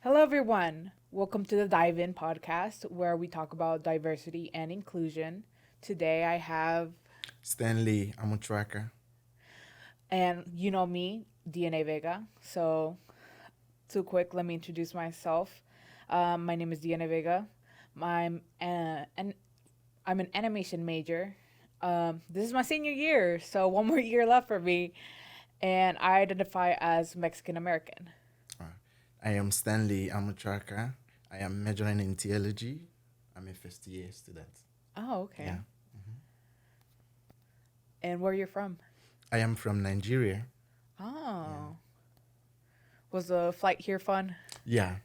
Hello, everyone. Welcome to the Dive In podcast, where we talk about diversity and inclusion. Today, I have, Stanley, I'm a tracker. and you know me, DNA Vega. So, too quick, let me introduce myself. My name is DNA Vega. I'm I'm an animation major. This is my senior year, so one more year left for me, and I identify as Mexican American. Uh, I am Stanley, I'm a tracker. I am majoring in theology. I'm a first year student. Oh, Yeah. okay. And where you're from? I am from Nigeria. Yeah. Oh, was the flight here fun? Yeah.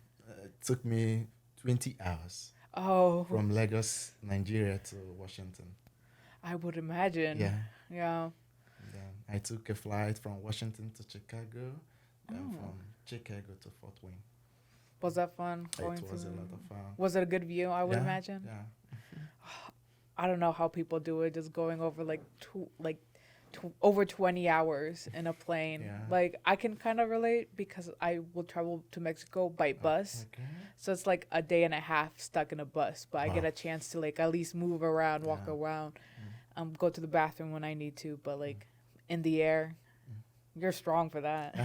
It took me 20 hours Oh, from Lagos, Nigeria to Washington. I would imagine. Yeah. Yeah. Then I took a flight from Washington to Chicago, then Oh, from Chicago to Fort Wayne. was that fun going It was a through? lot of fun. Was it a good view? I would Yeah. imagine. Yeah. I don't know how people do it, just going over over 20 hours in a plane. Yeah. Like I can kind of relate because I will travel to Mexico by bus. Okay. So it's like a day and a half stuck in a bus, but I get Wow. a chance to like at least move around, walk Yeah. around, go to the bathroom when I need to, but like in the air, you're strong for that.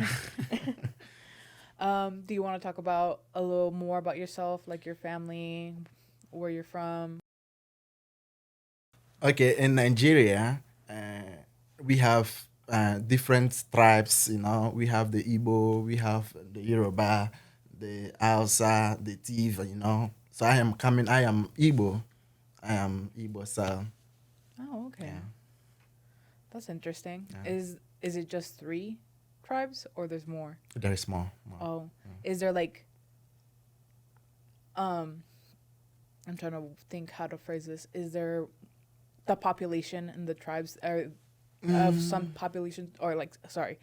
Do you want to talk about a little more about yourself, like your family, where you're from? Okay, in Nigeria, we have different tribes. We have the Igbo, we have the Yoruba, the Hausa, the Tiv. So I am Igbo. I am Igbo. So Oh, okay. yeah, That's interesting. yeah. Is it just three tribes or there's more? There is more. More. Oh, is there like um I'm trying to think how to phrase this. Is there the population in the tribes or of some populations or like sorry,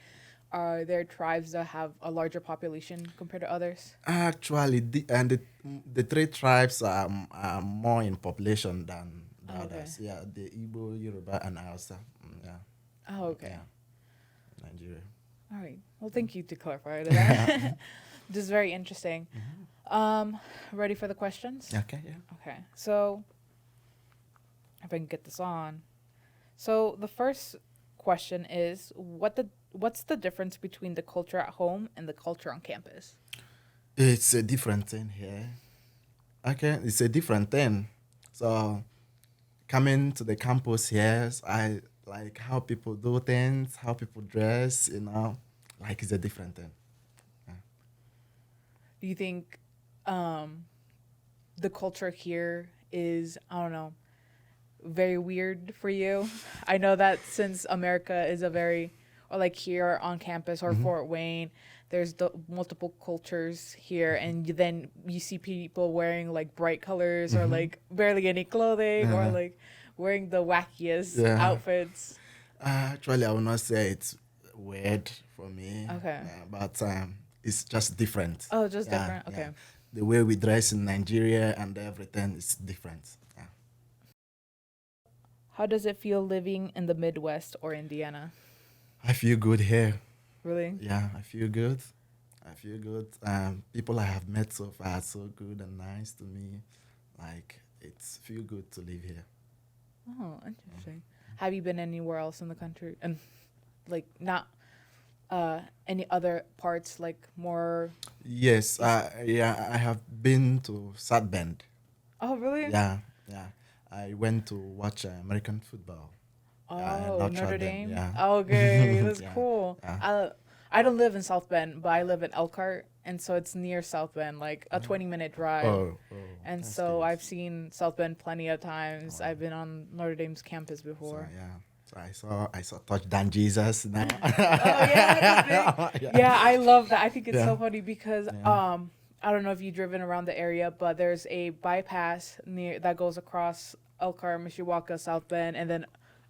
are there tribes that have a larger population compared to others? Actually, the three tribes are more in population than the Oh, okay. others. Yeah, the Igbo, Yoruba, and Hausa. Yeah, Oh, okay. yeah, Nigeria. All right. Well, thank you to clarify that. This is very interesting. Ready for the questions? Okay, yeah. Okay. So, if I can get this on. So, the first question is what's the difference between the culture at home and the culture on campus? It's a different thing here. Okay, it's a different thing. So coming to the campus here, I like how people do things, how people dress. Like it's a different thing. Do you think the culture here is, I don't know, very weird for you? I know that since America is a very, or like here on campus or Fort Wayne, there's multiple cultures here, and then you see people wearing like bright colors or like barely any clothing or Yeah. like wearing the wackiest Yeah. outfits. Actually, I will not say it's weird for me. Okay. But it's just different. Oh, just Yeah, different. Okay. yeah. The way we dress in Nigeria and everything is different. Yeah. How does it feel living in the Midwest or Indiana? I feel good here. Really? Yeah, I feel good. I feel good. People I have met so far are so good and nice to me. Like it's feel good to live here. Oh, interesting. Have you been anywhere else in the country? And like not any other parts like more. Yes, yeah, I have been to South Bend. Oh, really? Yeah, yeah. I went to watch American football. Oh, Notre Notre Dame. Dame. Yeah. Okay, that's Yeah, cool. yeah. I don't live in South Bend, but I live in Elkhart, and so it's near South Bend, like a 20-minute drive. Oh, And that's so good. I've seen South Bend plenty of times. Wow. I've been on Notre Dame's campus So before. yeah, so I saw touchdown Jesus now. Oh yeah, that's big. Yeah, I love that. I think it's Yeah. so funny because Yeah. I don't know if you've driven around the area, but there's a bypass near that goes across Elkhart, Mishawaka, South Bend, and then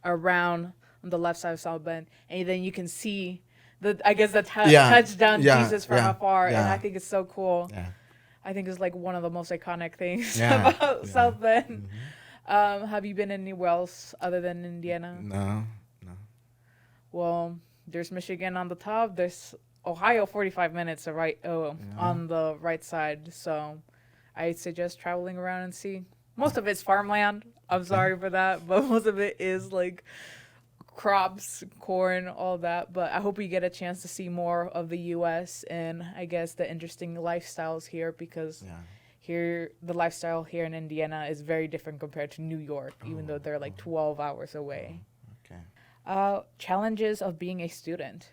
around on the left side of South Bend, and then you can see the I guess the Yeah, touchdown yeah, Jesus from yeah, afar, and I yeah. think it's so cool. Yeah. I think it's like one of the most iconic things Yeah, about yeah. South Bend. Have you been anywhere else other than Indiana? No, no. Well, there's Michigan on the top. There's Ohio 45 minutes Yeah. on the right side. So I suggest traveling around and see. Most of it's farmland. I'm Okay. sorry for that, but most of it is like crops, corn, all that. But I hope you get a chance to see more of the U.S. and I guess the interesting lifestyles here because Yeah. here the lifestyle here in Indiana is very different compared to New York, even though Oh. they're like 12 hours away. Okay. Challenges of being a student.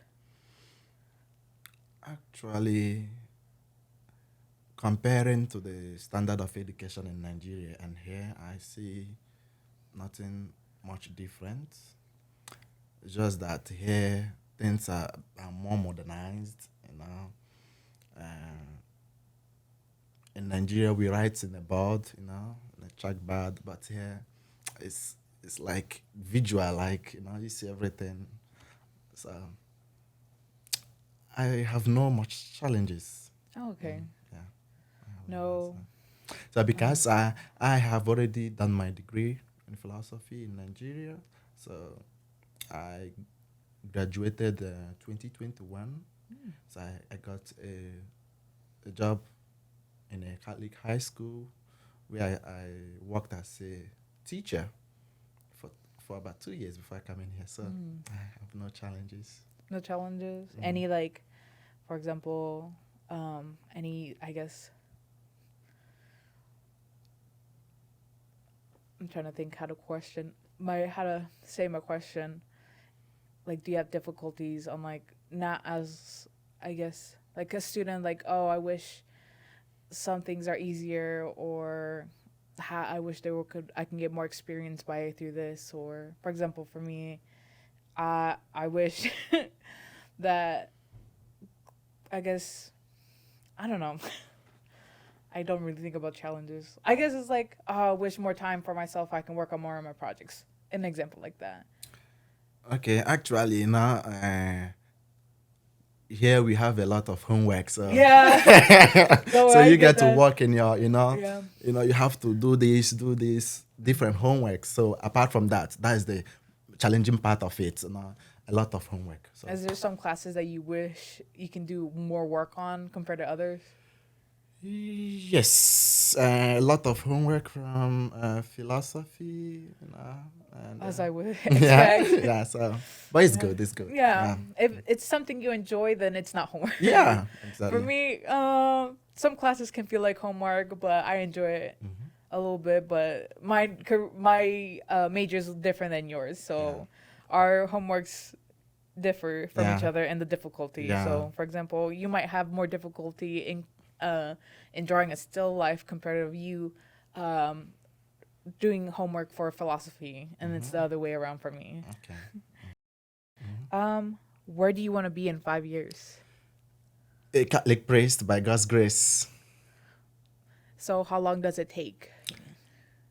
Actually, comparing to the standard of education in Nigeria and here, I see nothing much different. It's just that here things are more modernized, you know. Uh, in Nigeria, we write in a board, in a chalkboard, but here it's like visual, like you see everything. So I have no much challenges. Oh, okay. Yeah, I have no much. No. So because I have already done my degree in philosophy in Nigeria, so I graduated 2021. So I got a job in a Catholic high school where I worked as a teacher for for about 2 years before I come in here. So I have no challenges. No challenges. Mm. Any like, for example, any I guess I'm trying to think how to say my question. Like, do you have difficulties on like not as I guess like a student like oh I wish some things are easier or how I wish they were could I can get more experience by through this or for example for me I wish that I guess I don't know. I don't really think about challenges. I guess it's like, I wish more time for myself. I can work on more of my projects. An example like that. Okay, actually now here we have a lot of homework, so Yeah. No, so I you get get to that. work in your Yeah. you have to do this different homework. So apart from that, that is the challenging part of it. A lot of homework. So Is there some classes that you wish you can do more work on compared to others? yes, a lot of homework from philosophy, and As I would yeah, expect. yeah. So, but it's Yeah. good. It's good. Yeah. Yeah, If it's something you enjoy, then it's not homework. yeah, For exactly. me, some classes can feel like homework, but I enjoy it a little bit. But my major is different than yours, Yeah, so our homeworks differ from each yeah, other in the difficulty. yeah. So, for example, you might have more difficulty in drawing a still life compared to you um, doing homework for philosophy, and it's the other way around for me. Okay. Where do you want to be in 5 years? A Catholic priest by God's grace. So, how long does it take?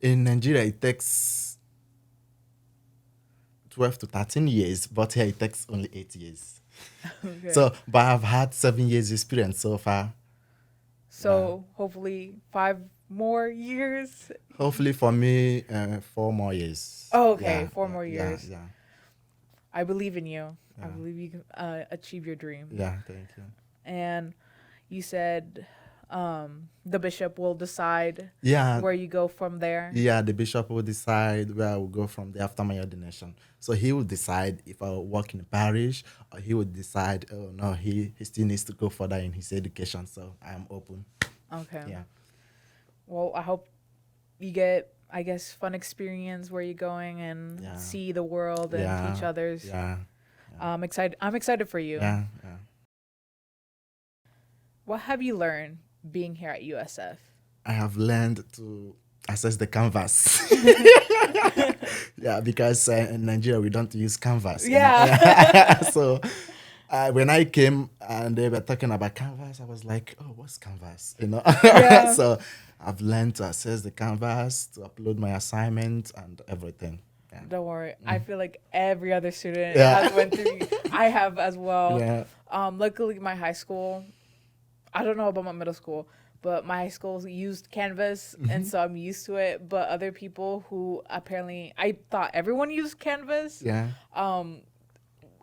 In Nigeria, it takes 12 to 13 years, but here it takes only 8 years. Okay. So, but I've had 7 years experience so far. So hopefully 5 more years. Hopefully for me, 4 more years. Oh, okay, Yeah, 4 more years. yeah, I believe in you. I yeah, believe you can achieve your dream. yeah. Thank you. And you said the bishop will decide Yeah, where you go from there. yeah. The bishop will decide where I will go from there after my ordination. So he will decide if I will work in the parish, or he will decide, oh no, he still needs to go further in his education. So I am open. Okay. Yeah, Well, I hope you get, I guess, fun experience where you're going and yeah, see the world and teach yeah, others. yeah, I'm excited. I'm excited for you. yeah, yeah. What have you learned being here at USF? I have learned to assess the canvas. Yeah, because in Nigeria we don't use canvas. Yeah. So when I came and they were talking about canvas, I was like, "Oh, what's canvas?" Yeah. So I've learned to assess the canvas, to upload my assignment and everything. Yeah, Don't worry. I feel like every other student yeah, has went through. I have as well. yeah, Luckily, my high school. I don't know about my middle school, but my high school used Canvas, and so I'm used to it. But other people who apparently I thought everyone used Canvas. yeah,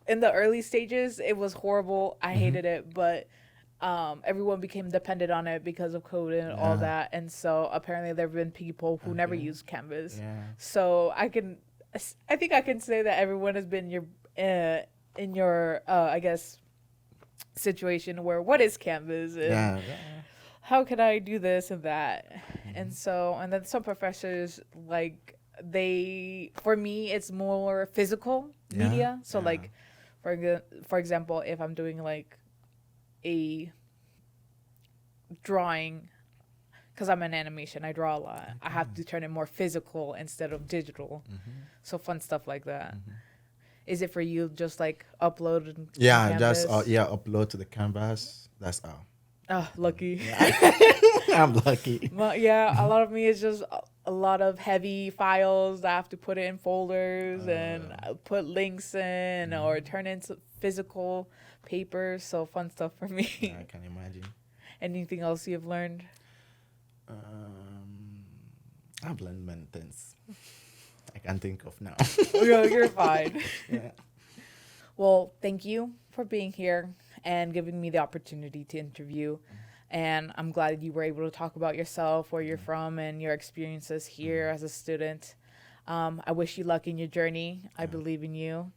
in the early stages, it was horrible. I Mm-hmm. hated it, but everyone became dependent on it because of code and all Yeah. that. And so apparently there have been people who never Okay. used Canvas. Yeah. So I think I can say that everyone has been in your, I guess, situation where what is Canvas and Yeah. Yeah. how can I do this and that. And Mm-hmm. so, and then some professors, like, for me, it's more physical Yeah. media. So, Yeah. like, for example, if I'm doing like a drawing, because I'm in animation, I draw a lot. I Okay. have to turn it more physical instead of digital. Mm-hmm. So fun stuff like that. Mm-hmm. Is it for you just like upload in Yeah. Just Canvas? yeah. Upload to the canvas. That's all. Oh, lucky. Yeah. I'm lucky. Well, yeah, a lot of me is just a lot of heavy files that I have to put in folders and put links in or Mhm. turn into physical papers. So fun stuff for I me. can imagine. Anything else you've learned? Um, I've learned many things. I can think of now. You're fine. Yeah. Well, thank you for being here and giving me the opportunity to interview. And I'm glad you were able to talk about yourself, where you're from, and your experiences here as a student. I wish you luck in your journey. I Yeah. believe in you.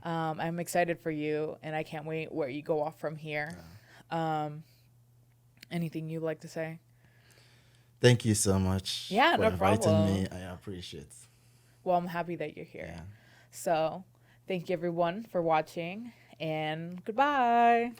Yeah. I'm excited for you, and I can't wait where you go off from here. Um, anything you'd like to say? Thank you so much Yeah, for no inviting me. problem. I appreciate. Well, I'm happy that you're here. Yeah. So, thank you everyone for watching, and goodbye.